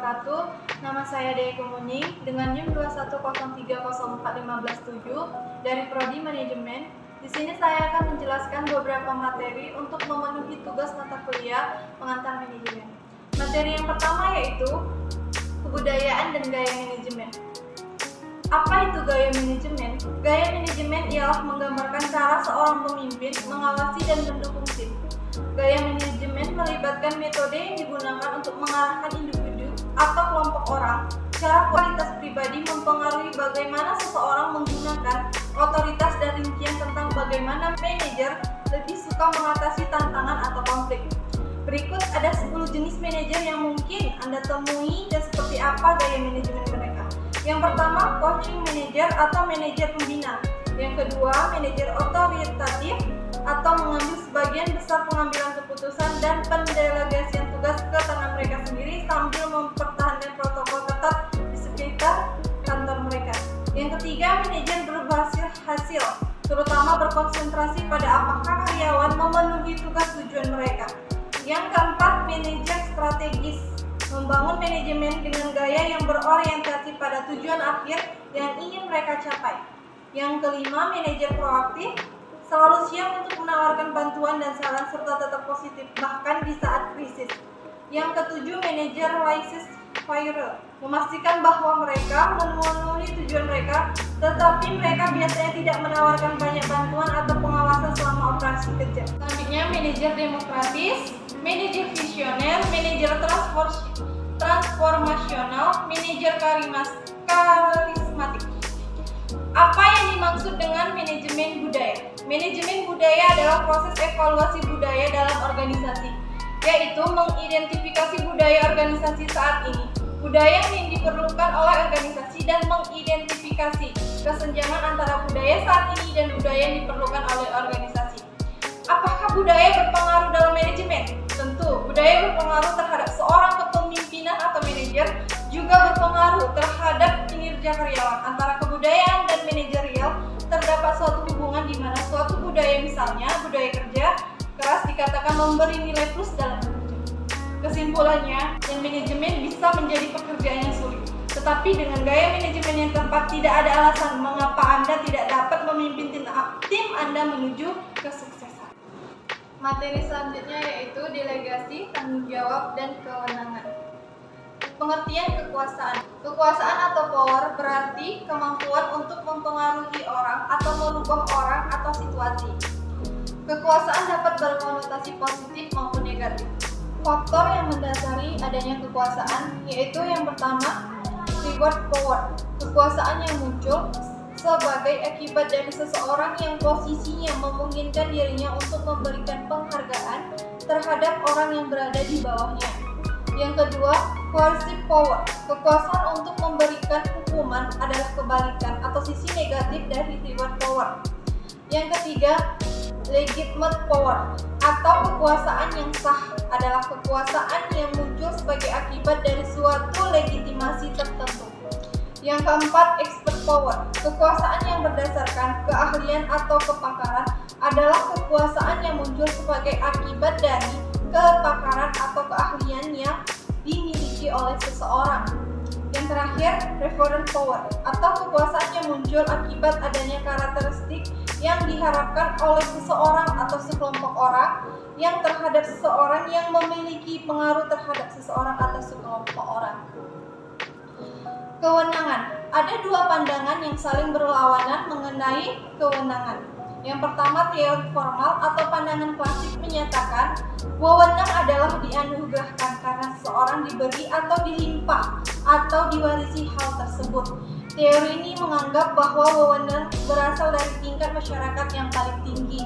wabarakatuh. Nama saya Dea Kemuning dengan NIM 210304157 dari Prodi Manajemen. Di sini saya akan menjelaskan beberapa materi untuk memenuhi tugas mata kuliah pengantar manajemen. Materi yang pertama yaitu kebudayaan dan gaya manajemen. Apa itu gaya manajemen? Gaya manajemen ialah menggambarkan cara seorang pemimpin mengawasi dan mendukung tim. Gaya manajemen melibatkan metode yang digunakan untuk mengarahkan individu atau kelompok orang. Cara kualitas pribadi mempengaruhi bagaimana seseorang menggunakan otoritas dan rincian tentang bagaimana manajer lebih suka mengatasi tantangan atau konflik. Berikut ada 10 jenis manajer yang mungkin Anda temui dan seperti apa gaya manajemen mereka. Yang pertama, coaching manager atau manajer pembina. Yang kedua, manajer otoritatif atau mengambil sebagian besar pengambilan keputusan dan pendelegasian tugas ke tangan mereka sendiri sambil mempertahankan protokol ketat di sekitar kantor mereka. Yang ketiga, manajer berhasil, terutama berkonsentrasi pada apakah karyawan memenuhi tugas tujuan mereka. Yang keempat, manajer strategis, membangun manajemen dengan gaya yang berorientasi pada tujuan akhir yang ingin mereka capai. Yang kelima, manajer proaktif, selalu siap untuk menawarkan bantuan dan saran serta tetap positif bahkan di saat krisis. Yang ketujuh, manajer laissez-faire, memastikan bahwa mereka memenuhi tujuan mereka, tetapi mereka biasanya tidak menawarkan banyak bantuan atau pengawasan selama operasi kerja. Selanjutnya, manajer demokratis, manajer visioner, manajer transformasional, manajer karismatik. Apa yang dimaksud dengan manajemen budaya? Manajemen budaya adalah proses evaluasi budaya dalam organisasi, yaitu mengidentifikasi budaya organisasi saat ini, budaya yang diperlukan oleh organisasi, dan mengidentifikasi kesenjangan antara budaya saat ini dan budaya yang diperlukan oleh organisasi. Apakah budaya berpengaruh dalam manajemen? Tentu, budaya berpengaruh terhadap seorang kepemimpinan atau manajer, juga berpengaruh terhadap kinerja karyawan. Antara kebudayaan dan manajerial terdapat suatu hubungan di mana suatu budaya, misalnya budaya kerja keras, dikatakan memberi nilai plus dalam bekerja. Kesimpulannya, manajemen bisa menjadi pekerjaan yang sulit. Tetapi dengan gaya manajemen yang tepat, tidak ada alasan mengapa Anda tidak dapat memimpin tim Anda menuju kesuksesan. Materi selanjutnya yaitu delegasi, tanggung jawab, dan kewenangan. Pengertian kekuasaan. Kekuasaan atau power berarti kemampuan untuk mempengaruhi orang atau merubah orang atau situasi. Kekuasaan dapat berkonotasi positif maupun negatif. Faktor yang mendasari adanya kekuasaan yaitu yang pertama, reward power. Kekuasaan yang muncul sebagai akibat dari seseorang yang posisinya memungkinkan dirinya untuk memberikan penghargaan terhadap orang yang berada di bawahnya. Yang kedua, coercive power. Kekuasaan untuk memberikan hukuman adalah kebalikan atau sisi negatif dari reward power. Yang ketiga, legitimate power atau kekuasaan yang sah adalah kekuasaan yang muncul sebagai akibat dari suatu legitimasi tertentu. Yang keempat, expert power. Kekuasaan yang berdasarkan keahlian atau kepakaran adalah kekuasaan yang muncul sebagai akibat dari kepakaran atau keahlian yang dimiliki oleh seseorang. Yang terakhir, referent power atau kekuasaan yang muncul akibat adanya karakteristik yang diharapkan oleh seseorang atau sekelompok orang yang terhadap seseorang yang memiliki pengaruh terhadap seseorang atau sekelompok orang. Kewenangan. Ada dua pandangan yang saling berlawanan mengenai kewenangan. Yang pertama, teori formal atau pandangan klasik menyatakan wewenang adalah dianugerahkan karena seseorang diberi atau dilimpah atau diwarisi hal tersebut. Teori ini menganggap bahwa wewenang berasal dari tingkat masyarakat yang paling tinggi.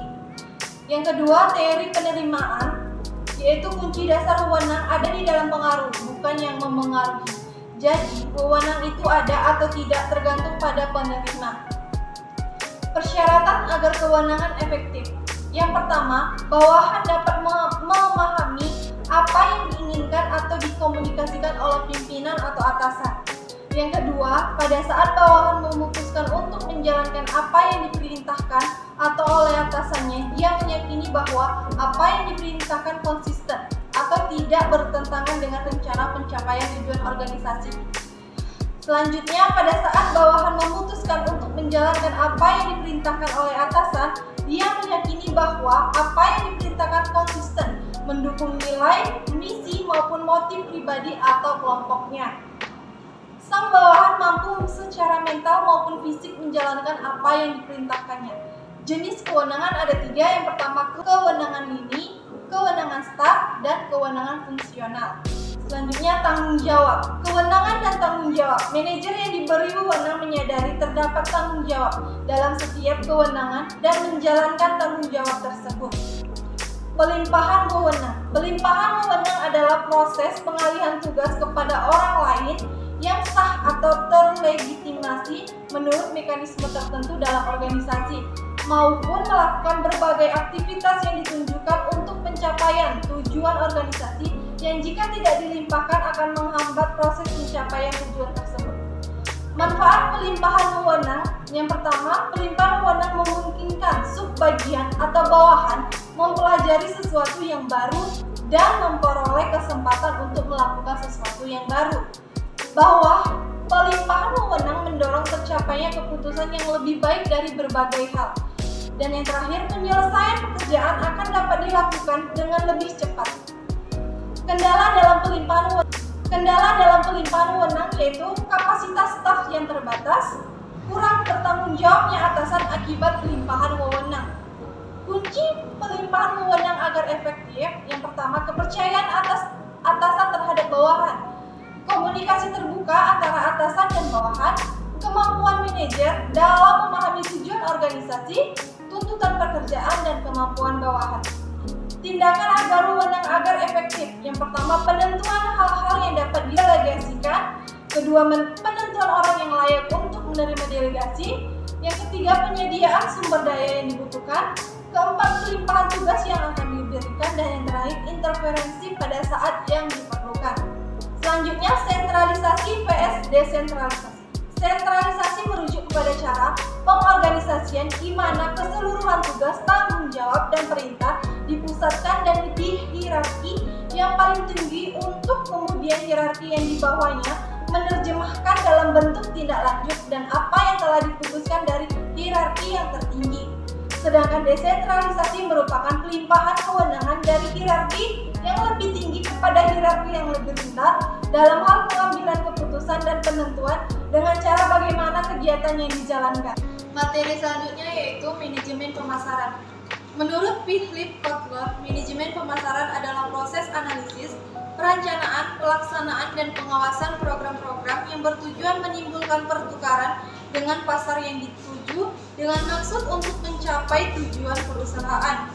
Yang kedua, teori penerimaan, yaitu kunci dasar wewenang ada di dalam pengaruh, bukan yang memengaruhi. Jadi, wewenang itu ada atau tidak tergantung pada penerima. Persyaratan agar kewenangan efektif. Yang pertama, bawahan dapat memahami apa yang diinginkan atau dikomunikasikan oleh pimpinan atau atasan. Yang kedua, pada saat bawahan memutuskan untuk menjalankan apa yang diperintahkan atau oleh atasannya, dia meyakini bahwa apa yang diperintahkan konsisten atau tidak bertentangan dengan rencana pencapaian tujuan organisasi. Selanjutnya, pada saat bawahan memutuskan untuk menjalankan apa yang diperintahkan oleh atasan, dia meyakini bahwa apa yang diperintahkan konsisten, mendukung nilai, misi, maupun motif pribadi atau kelompoknya. Sang bawahan mampu secara mental maupun fisik menjalankan apa yang diperintahkannya. Jenis kewenangan ada 3, yang pertama kewenangan lini, kewenangan staf, dan kewenangan fungsional. Selanjutnya, tanggung jawab. Kewenangan dan tanggung jawab. Manajer yang diberi wewenang menyadari terdapat tanggung jawab dalam setiap kewenangan dan menjalankan tanggung jawab tersebut. Pelimpahan wewenang. Pelimpahan wewenang adalah proses pengalihan tugas kepada orang lain yang sah atau terlegitimasi menurut mekanisme tertentu dalam organisasi, maupun melakukan berbagai aktivitas yang ditunjukkan untuk pencapaian tujuan organisasi yang jika tidak dilimpahkan akan menghambat proses pencapaian tujuan tersebut. Manfaat pelimpahan wewenang. Yang pertama, pelimpahan wewenang memungkinkan subbagian atau bawahan mempelajari sesuatu yang baru dan memperoleh kesempatan untuk melakukan sesuatu yang baru. Bawah, pelimpahan wewenang mendorong tercapainya keputusan yang lebih baik dari berbagai hal. Dan yang terakhir, penyelesaian pekerjaan akan dapat dilakukan dengan lebih cepat. Kendala dalam pelimpahan wewenang yaitu kapasitas staf yang terbatas, kurang bertanggung jawabnya atasan akibat pelimpahan wewenang. Kunci pelimpahan wewenang agar efektif, yang pertama, kepercayaan atasan terhadap bawahan, komunikasi terbuka antara atasan dan bawahan, kemampuan manajer dalam memahami tujuan organisasi, tuntutan pekerjaan, dan kemampuan bawahan. Tindakan agar wewenang agar efektif. Yang pertama, penentuan hal-hal yang dapat didelegasikan. Kedua, penentuan orang yang layak untuk menerima delegasi. Yang ketiga, penyediaan sumber daya yang dibutuhkan. Keempat, pelimpahan tugas yang akan diberikan. Dan yang terakhir, interferensi pada saat yang diperlukan. Selanjutnya, sentralisasi vs desentralisasi. Sentralisasi merujuk kepada cara pengorganisasian di mana keseluruhan tugas, tanggung jawab, dan perintah dipusatkan dan dihierarki yang paling tinggi untuk kemudian hierarki yang di bawahnya menerjemahkan dalam bentuk tindak lanjut dan apa yang telah diputuskan dari hierarki yang tertinggi. Sedangkan desentralisasi merupakan pelimpahan kewenangan dari hierarki yang lebih tinggi kepada hierarki yang lebih rendah dalam hal pengambilan keputusan dan penentuan dengan cara bagaimana kegiatan yang dijalankan. Materi selanjutnya yaitu manajemen pemasaran. Menurut Philip Kotler, manajemen pemasaran adalah proses analisis, perencanaan, pelaksanaan, dan pengawasan program-program yang bertujuan menimbulkan pertukaran dengan pasar yang dituju dengan maksud untuk mencapai tujuan perusahaan.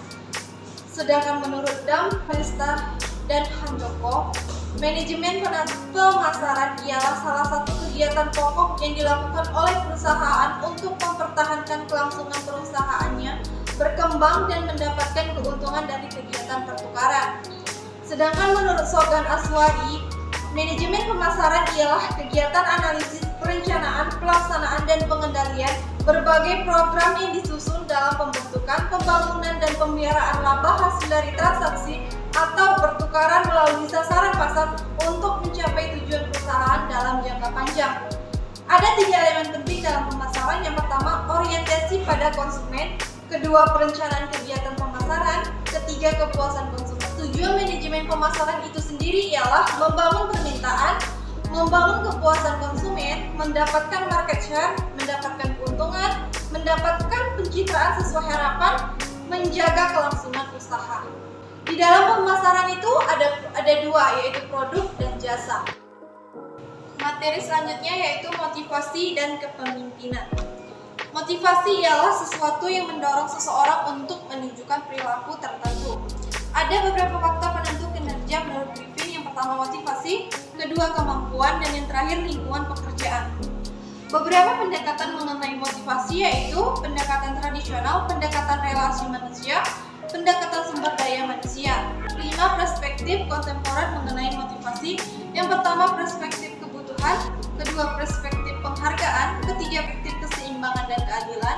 Sedangkan menurut Dam Hester dan Handoko, manajemen pemasaran ialah salah satu kegiatan pokok yang dilakukan oleh perusahaan untuk mempertahankan kelangsungan perusahaannya, berkembang, dan mendapatkan keuntungan dari kegiatan pertukaran. Sedangkan menurut Sogan Aswari, manajemen pemasaran ialah kegiatan analisis, perencanaan, pelaksanaan, dan pengendalian berbagai program yang disusun dalam pembentukan, pembangunan, dan pemeliharaan laba hasil dari transaksi atau pertukaran melalui sasaran pasar untuk mencapai tujuan perusahaan dalam jangka panjang. Ada 3 elemen penting dalam pemasaran. Yang pertama, orientasi pada konsumen. Kedua, perencanaan kegiatan pemasaran. Ketiga, kepuasan konsumen. Tujuan manajemen pemasaran itu sendiri ialah membangun permintaan, membangun kepuasan konsumen, mendapatkan market share, mendapatkan keuntungan, mendapatkan pencitraan sesuai harapan, menjaga kelangsungan usaha. Di dalam pemasaran itu ada 2, yaitu produk dan jasa. Materi selanjutnya yaitu motivasi dan kepemimpinan. Motivasi ialah sesuatu yang mendorong seseorang untuk menunjukkan perilaku tertentu. Ada beberapa faktor penentu kinerja menurut Griffin. Yang pertama, motivasi, kedua, kemampuan, dan yang terakhir, lingkungan pekerjaan. Beberapa pendekatan mengenai motivasi yaitu pendekatan tradisional, pendekatan relasi manusia, pendekatan sumber daya manusia. 5 perspektif kontemporer mengenai motivasi. Yang pertama, perspektif kebutuhan, kedua, perspektif penghargaan, ketiga, perspektif keseimbangan dan keadilan,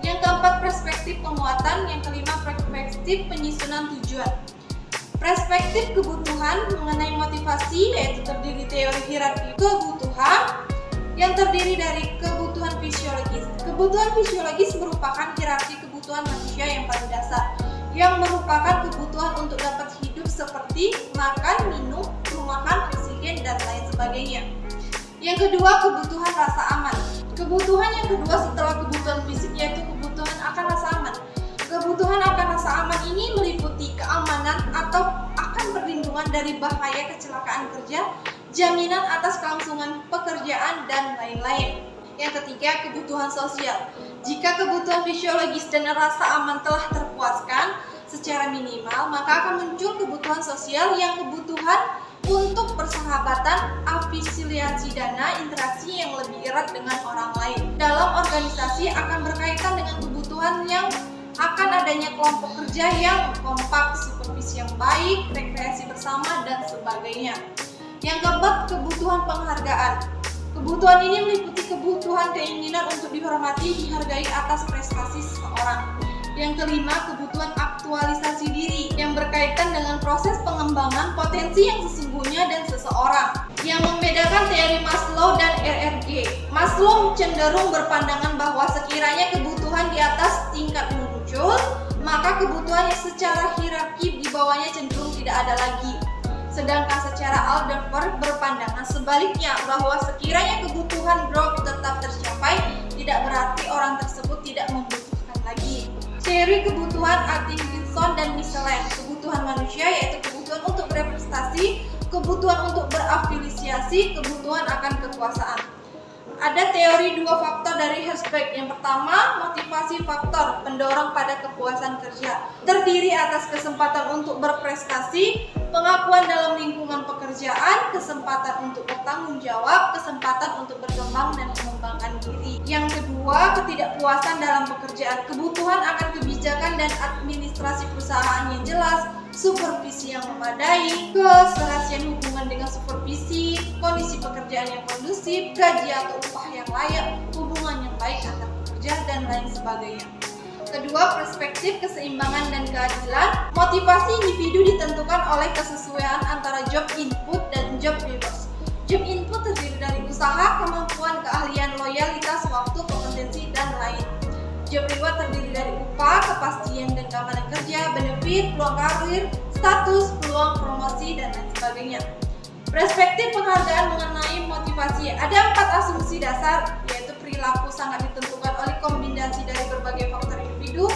yang keempat, perspektif penguatan, yang kelima, perspektif penyusunan tujuan. Perspektif kebutuhan mengenai motivasi yaitu terdiri teori hierarki kebutuhan yang terdiri dari kebutuhan fisiologis. Kebutuhan fisiologis merupakan hierarki kebutuhan manusia yang paling dasar, yang merupakan kebutuhan untuk dapat hidup seperti makan, minum, rumahan, oksigen, dan lain sebagainya. Yang kedua, kebutuhan rasa aman. Kebutuhan yang kedua setelah kebutuhan fisik yaitu kebutuhan akan rasa aman. Kebutuhan akan rasa aman ini meliputi keamanan atau akan perlindungan dari bahaya kecelakaan kerja, jaminan atas kelangsungan pekerjaan, dan lain-lain. Yang ketiga, kebutuhan sosial. Jika kebutuhan fisiologis dan rasa aman telah terpuaskan secara minimal, maka akan muncul kebutuhan sosial yang kebutuhan untuk persahabatan, afiliasi dana, interaksi yang lebih erat dengan orang lain. Dalam organisasi akan berkaitan dengan kebutuhan yang akan adanya kelompok kerja yang kompak, supervisi yang baik, rekreasi bersama, dan sebagainya. Yang keempat, kebutuhan penghargaan. Kebutuhan ini meliputi kebutuhan keinginan untuk dihormati, dihargai atas prestasi seseorang. Yang kelima, kebutuhan aktualisasi diri yang berkaitan dengan proses pengembangan potensi yang sesungguhnya dan seseorang. Yang membedakan teori Maslow dan RRG. Maslow cenderung berpandangan bahwa sekiranya kebutuhan di atas tingkat muncul, maka kebutuhan yang secara hierarki di bawahnya cenderung tidak ada lagi. Sedangkan secara Alderfer berpandangan sebaliknya, bahwa sekiranya kebutuhan Brooke tetap tercapai, tidak berarti orang tersebut tidak membutuhkan lagi. Teori kebutuhan Atkinson dan Michelin. Kebutuhan manusia yaitu kebutuhan untuk berprestasi, kebutuhan untuk berafiliasi, kebutuhan akan kekuasaan. Ada teori dua faktor dari Herzberg. Yang pertama, motivasi faktor pendorong pada kepuasan kerja, terdiri atas kesempatan untuk berprestasi, pengakuan dalam lingkungan pekerjaan, kesempatan untuk bertanggung jawab, kesempatan untuk berkembang dan mengembangkan diri. Yang kedua, ketidakpuasan dalam pekerjaan, kebutuhan akan kebijakan dan administrasi perusahaan yang jelas, supervisi yang memadai, keserasian hubungan dengan supervisi, kondisi pekerjaan yang kondusif, gaji atau upah yang layak, hubungan yang baik antar pekerja, dan lain sebagainya. Kedua, perspektif keseimbangan dan keadilan. Motivasi individu ditentukan oleh kesesuaian antara job input dan job rewards. Job input terdiri dari usaha, kemampuan, keahlian, loyalitas, waktu, kompetensi, dan lain. Job reward terdiri dari upah, kepastian dan keamanan kerja, benefit, peluang karir, status, peluang promosi, dan lain sebagainya. Perspektif penghargaan mengenai motivasi. Ada 4 asumsi dasar, yaitu perilaku sangat ditentukan oleh kombinasi dari berbagai faktor individu,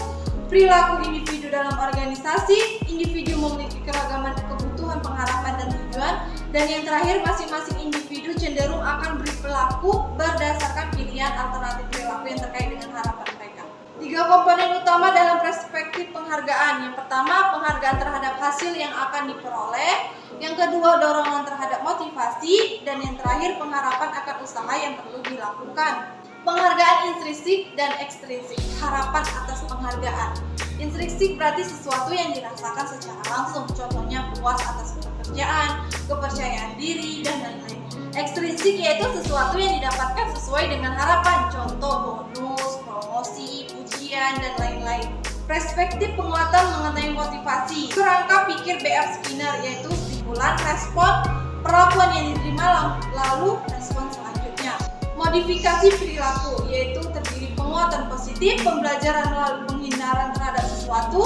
perilaku individu dalam organisasi, individu memiliki keragaman kebutuhan, pengharapan, dan tujuan, dan yang terakhir, masing-masing individu cenderung akan berperilaku berdasarkan pilihan alternatif perilaku yang terkait dengan harapan mereka. 3 komponen utama dalam perspektif penghargaan. Yang pertama, penghargaan terhadap hasil yang akan diperoleh. Yang kedua, dorongan terhadap motivasi. Dan yang terakhir, pengharapan akan usaha yang perlu dilakukan. Penghargaan intrinsik dan ekstrinsik. Harapan atas penghargaan. Intrinsik berarti sesuatu yang dirasakan secara langsung. Contohnya puas atas pekerjaan, kepercayaan diri, dan lain-lain. Ekstrinsik yaitu sesuatu yang didapatkan sesuai dengan harapan. Contoh bonus, promosi, pujian, dan lain-lain. Perspektif penguatan mengenai motivasi. Kerangka pikir B.F. Skinner yaitu stimulan, respon, perlakuan yang diterima, lalu respon selanjutnya. Modifikasi perilaku yaitu terdiri penguatan positif, pembelajaran melalui penghindaran terhadap sesuatu,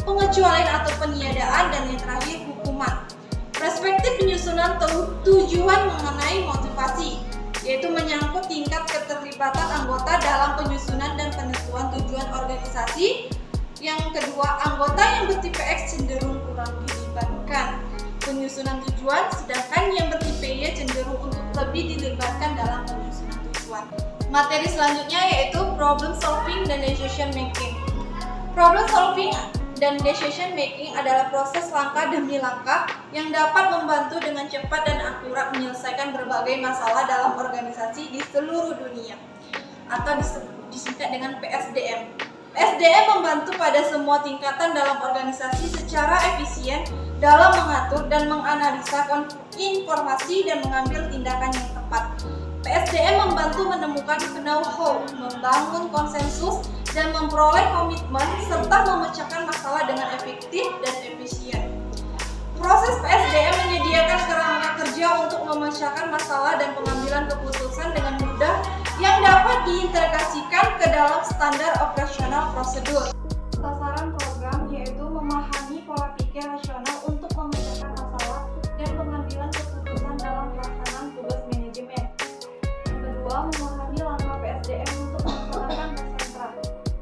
pengecualian atau peniadaan, dan yang terakhir hukuman. Perspektif penyusunan tujuan mengenai motivasi yaitu menyangkut tingkat keterlibatan anggota dalam penyusunan dan penentuan tujuan organisasi. Yang kedua, anggota yang bertipe X cenderung kurang dilibatkan penyusunan tujuan, sedangkan yang bertipe Y cenderung untuk lebih dilibatkan dalam penyusunan tujuan. Materi selanjutnya yaitu problem solving dan decision making. Problem solving dan decision making adalah proses langkah demi langkah yang dapat membantu dengan cepat dan akurat menyelesaikan berbagai masalah dalam organisasi di seluruh dunia, atau disingkat dengan PSDM. PSDM membantu pada semua tingkatan dalam organisasi secara efisien dalam mengatur dan menganalisa informasi dan mengambil tindakan yang tepat. PSDM membantu menemukan know-how, membangun konsensus, dan memperoleh komitmen serta memecahkan masalah dengan efektif dan efisien. memecahkan masalah dan pengambilan keputusan dengan mudah yang dapat diintegrasikan ke dalam standar operasional prosedur. Sasaran program yaitu memahami pola pikir rasional untuk memecahkan masalah dan pengambilan keputusan dalam pelaksanaan tugas manajemen. Yang kedua, memahami langkah PSDM untuk melaksanakan sentra.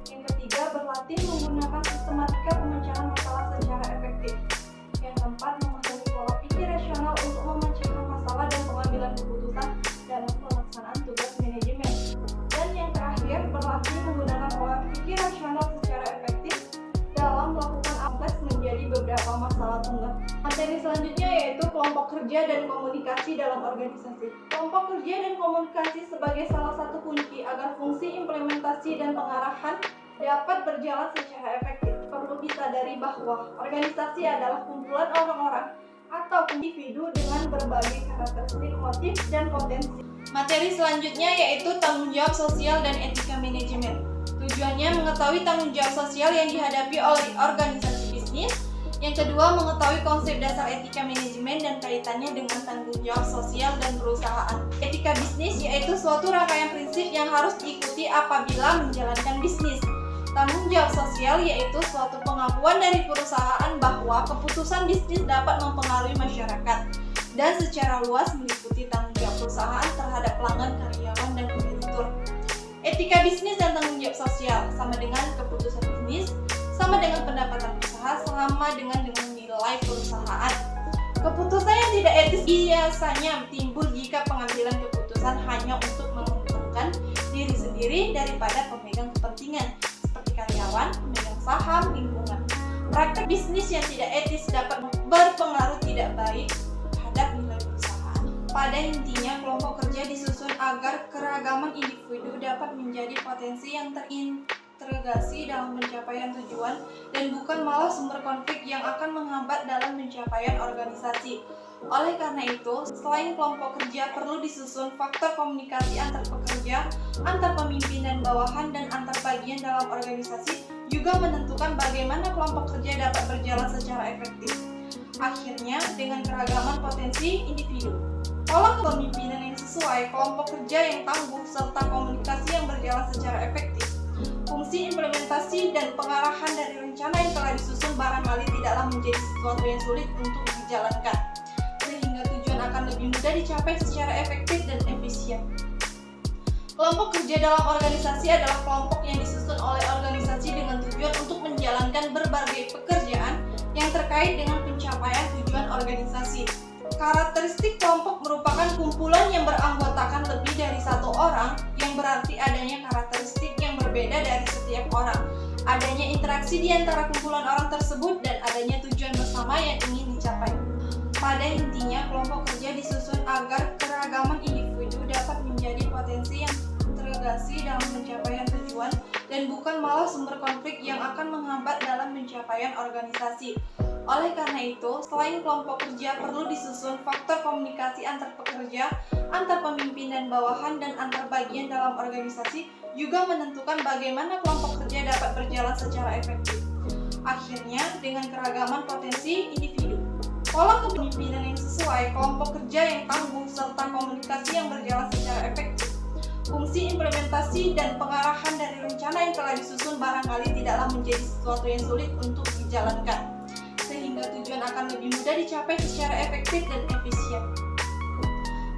Yang ketiga, berlatih menggunakan sistematika pemecahan masalah secara efektif. Yang keempat, memahami pola pikir rasional untuk memecahkan masalah dan pengambilan keputusan dalam pelaksanaan tugas manajemen. Dan yang terakhir, berlatih menggunakan pola pikir rasional secara efektif dalam melakukan kompleks menjadi beberapa masalah tunggal. Materi selanjutnya yaitu kelompok kerja dan komunikasi dalam organisasi. Kelompok kerja dan komunikasi sebagai salah satu kunci agar fungsi implementasi dan pengarahan dapat berjalan secara efektif. Perlu disadari bahwa organisasi adalah kumpulan orang-orang atau individu dengan berbagai karakteristik, motif, dan potensi. Materi selanjutnya yaitu tanggung jawab sosial dan etika manajemen. Tujuannya mengetahui tanggung jawab sosial yang dihadapi oleh organisasi bisnis. Yang kedua, mengetahui konsep dasar etika manajemen dan kaitannya dengan tanggung jawab sosial dan perusahaan. Etika bisnis yaitu suatu rangkaian prinsip yang harus diikuti apabila menjalankan bisnis. Tanggung jawab sosial yaitu suatu pengakuan dari perusahaan bahwa keputusan bisnis dapat mempengaruhi masyarakat dan secara luas meliputi tanggung jawab perusahaan terhadap pelanggan, karyawan, dan kompetitor. Etika bisnis dan tanggung jawab sosial sama dengan keputusan bisnis, sama dengan pendapatan usaha, sama dengan nilai perusahaan. Keputusan yang tidak etis biasanya timbul jika pengambilan keputusan hanya untuk menguntungkan diri sendiri daripada pemegang kepentingan seperti karyawan, pemegang saham, lingkungan. Praktek bisnis yang tidak etis dapat berpengaruh tidak baik terhadap nilai perusahaan. Pada intinya, kelompok kerja disusun agar keragaman individu dapat menjadi potensi yang terintegrasi dalam pencapaian tujuan dan bukan malah sumber konflik yang akan menghambat dalam pencapaian organisasi. Oleh karena itu, selain kelompok kerja perlu disusun faktor komunikasi antar pekerja, antar pemimpin dan bawahan, dan antar bagian dalam organisasi juga menentukan bagaimana kelompok kerja dapat berjalan secara efektif. Akhirnya, dengan keragaman potensi individu, pola kepemimpinan yang sesuai, kelompok kerja yang tangguh, serta komunikasi yang berjalan secara efektif, fungsi implementasi dan pengarahan dari rencana yang telah disusun barangkali tidaklah menjadi sesuatu yang sulit untuk dijalankan, sehingga tujuan akan lebih mudah dicapai secara efektif dan efisien. Kelompok kerja dalam organisasi adalah kelompok yang disusun oleh organisasi dengan tujuan untuk menjalankan berbagai pekerjaan yang terkait dengan pencapaian tujuan organisasi. Karakteristik kelompok merupakan kumpulan yang beranggotakan lebih dari satu orang, yang berarti adanya karakteristik yang berbeda dari setiap orang, adanya interaksi di antara kumpulan orang tersebut, dan adanya tujuan bersama yang ingin dicapai. Pada intinya, kelompok kerja disusun agar keragaman individu dapat menjadi potensi yang terintegrasi dalam pencapaian tujuan dan bukan malah sumber konflik yang akan menghambat dalam pencapaian organisasi. Oleh karena itu, selain kelompok kerja perlu disusun faktor komunikasi antar pekerja, antar pemimpin dan bawahan, dan antar bagian dalam organisasi juga menentukan bagaimana kelompok kerja dapat berjalan secara efektif. Akhirnya, dengan keragaman potensi individu, pola kepemimpinan yang sesuai, kelompok kerja yang tangguh, serta komunikasi yang berjalan secara efektif, fungsi implementasi dan pengarahan dari rencana yang telah disusun barangkali tidaklah menjadi sesuatu yang sulit untuk dijalankan, sehingga tujuan akan lebih mudah dicapai secara efektif dan efisien.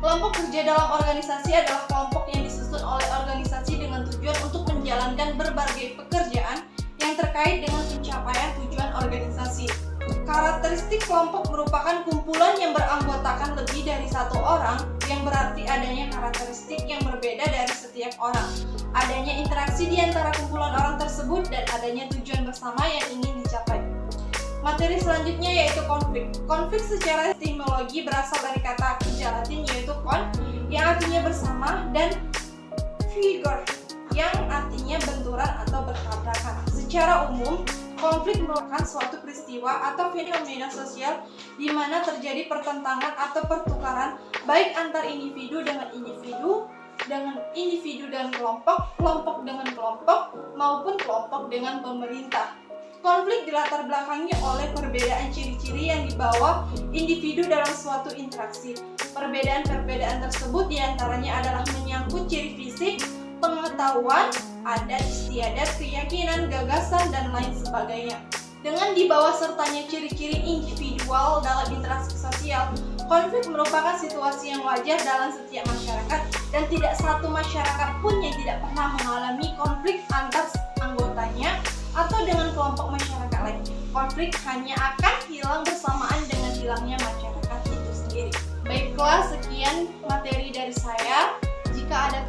Kelompok kerja dalam organisasi adalah kelompok yang disusun oleh organisasi dengan tujuan untuk menjalankan berbagai pekerjaan yang terkait dengan pencapaian tujuan organisasi. Karakteristik kelompok merupakan kumpulan yang beranggotakan lebih dari satu orang, yang berarti adanya karakteristik yang berbeda dari setiap orang, adanya interaksi di antara kumpulan orang tersebut, dan adanya tujuan bersama yang ingin dicapai. Materi selanjutnya yaitu konflik. Konflik secara etimologi berasal dari kata kerja Latin yaitu kon, yang artinya bersama, dan vigor, yang artinya benturan atau bertabrakan. Secara umum, konflik merupakan suatu peristiwa atau fenomena sosial di mana terjadi pertentangan atau pertukaran baik antar individu dengan individu dan kelompok, kelompok dengan kelompok, maupun kelompok dengan pemerintah. Konflik dilatar belakangi oleh perbedaan ciri-ciri yang dibawa individu dalam suatu interaksi. Perbedaan-perbedaan tersebut diantaranya adalah menyangkut ciri fisik, pengetahuan, adat istiadat, keyakinan, gagasan, dan lain sebagainya. Dengan dibawa sertanya ciri-ciri individual dalam interaksi sosial, konflik merupakan situasi yang wajar dalam setiap masyarakat dan tidak satu masyarakat pun yang tidak pernah mengalami konflik antar anggotanya atau dengan kelompok masyarakat lain. Konflik hanya akan hilang bersamaan dengan hilangnya masyarakat itu sendiri. Baiklah, sekian materi dari saya. Jika ada